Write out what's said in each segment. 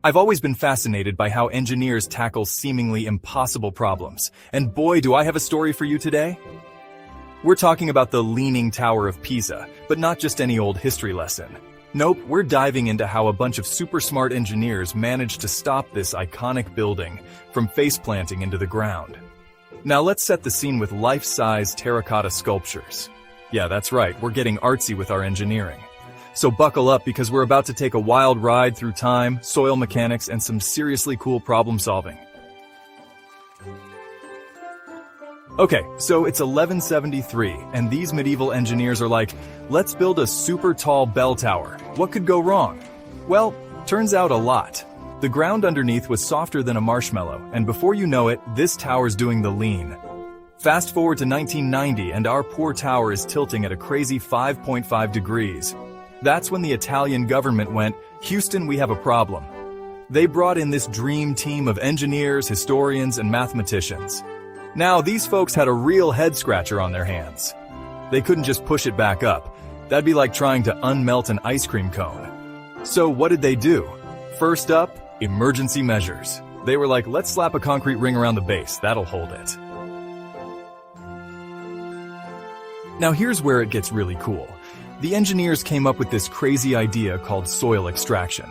I've always been fascinated by how engineers tackle seemingly impossible problems, and boy, do I have a story for you today. We're talking about the Leaning Tower of Pisa, but not just any old history lesson. Nope, we're diving into how a bunch of super smart engineers managed to stop this iconic building from face-planting into the ground. Now let's set the scene with life-size terracotta sculptures. Yeah, that's right, we're getting artsy with our engineering. So buckle up because we're about to take a wild ride through time, soil mechanics, and some seriously cool problem solving. Okay, so it's 1173, and these medieval engineers are like, let's build a super tall bell tower. What could go wrong? Well, turns out a lot. The ground underneath was softer than a marshmallow, and before you know it, this tower's doing the lean. Fast forward to 1990, and our poor tower is tilting at a crazy 5.5 degrees. That's when the Italian government went, Houston, we have a problem. They brought in this dream team of engineers, historians, and mathematicians. Now, these folks had a real head-scratcher on their hands. They couldn't just push it back up. That'd be like trying to unmelt an ice cream cone. So what did they do? First up, emergency measures. They were like, let's slap a concrete ring around the base. That'll hold it. Now here's where it gets really cool. The engineers came up with this crazy idea called soil extraction.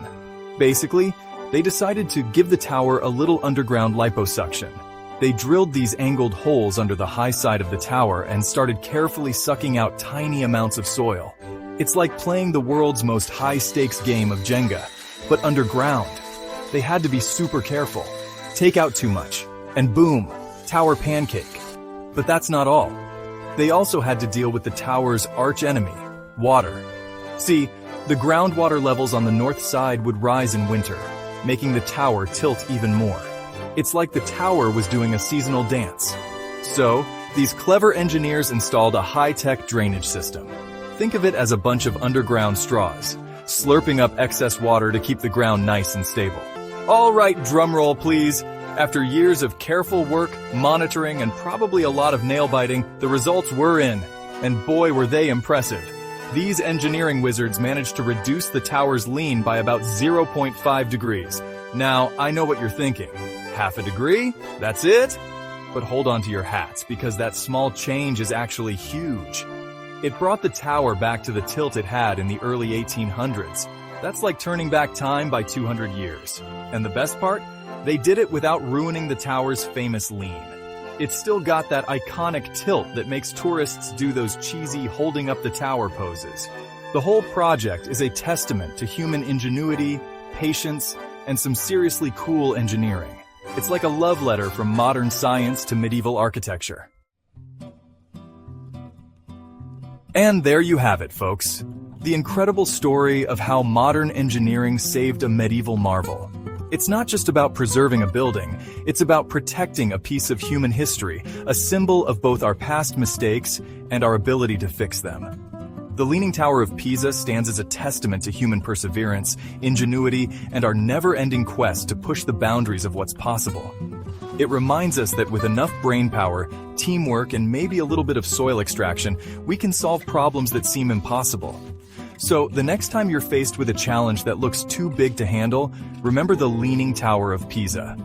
Basically, they decided to give the tower a little underground liposuction. They drilled these angled holes under the high side of the tower and started carefully sucking out tiny amounts of soil. It's like playing the world's most high-stakes game of Jenga, but underground. They had to be super careful. Take out too much, and boom, tower pancake. But that's not all. They also had to deal with the tower's arch-enemy, water. See, the groundwater levels on the north side would rise in winter, making the tower tilt even more. It's like the tower was doing a seasonal dance. So, these clever engineers installed a high-tech drainage system. Think of it as a bunch of underground straws, slurping up excess water to keep the ground nice and stable. All right, drumroll please. After years of careful work, monitoring, and probably a lot of nail-biting, the results were in. And boy, were they impressive. These engineering wizards managed to reduce the tower's lean by about 0.5 degrees. Now, I know what you're thinking. Half a degree? That's it? But hold on to your hats, because that small change is actually huge. It brought the tower back to the tilt it had in the early 1800s. That's like turning back time by 200 years. And the best part? They did it without ruining the tower's famous lean. It's still got that iconic tilt that makes tourists do those cheesy holding up the tower poses. The whole project is a testament to human ingenuity, patience, and some seriously cool engineering. It's like a love letter from modern science to medieval architecture. And there you have it, folks. The incredible story of how modern engineering saved a medieval marvel. It's not just about preserving a building, it's about protecting a piece of human history, a symbol of both our past mistakes and our ability to fix them. The Leaning Tower of Pisa stands as a testament to human perseverance, ingenuity, and our never-ending quest to push the boundaries of what's possible. It reminds us that with enough brainpower, teamwork, and maybe a little bit of soil extraction, we can solve problems that seem impossible. So, the next time you're faced with a challenge that looks too big to handle, remember the Leaning Tower of Pisa.